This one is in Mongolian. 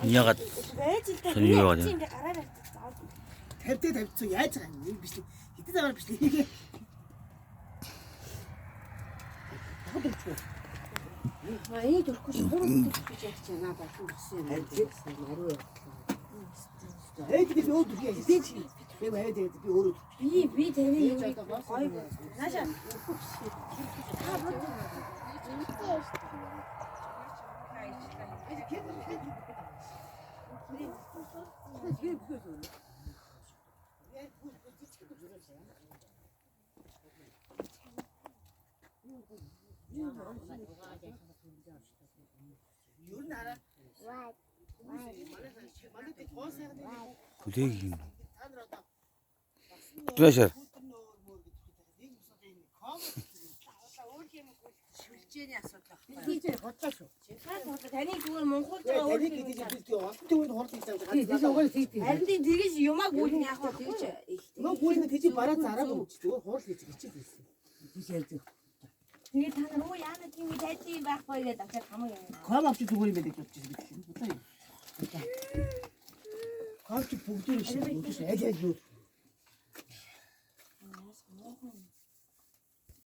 Яагаад сони юу яагаад тавьтай тавьцсан яаж байгаа юм биш хэдэн цагаар биш хийгээ. Энд өрөхгүй шуурд гэж ярьж байна бахан гэсэн юм. Ариу. Энд би өөр дүрхий хийж би байгаад би өөрөө Би таны юу гоё. Нааша. бүлээг юм. Түнэшэр. Шүлжээний асуудал байхгүй. Тийм бодлоо шүү. Таны зүгээр Монголд байгаа таны гэдэг би олон төвөнд хорлож байгаа. харин тэгэж юмаг гүйлэн яах вэ тэгэж. Нөө гүйлэн тийч бараа зараагүй юм чи зүгээр хоол хийж хичээлсэн. Тийм ярьдаг. Тэгээ та нар уу яана тийм тайдсан байхгүй гэдэг авчаад хамаг юм. Ком авч зүгээр юм байдаг гэж бодчих. Ком чи бүгд юм шиг аль аль юу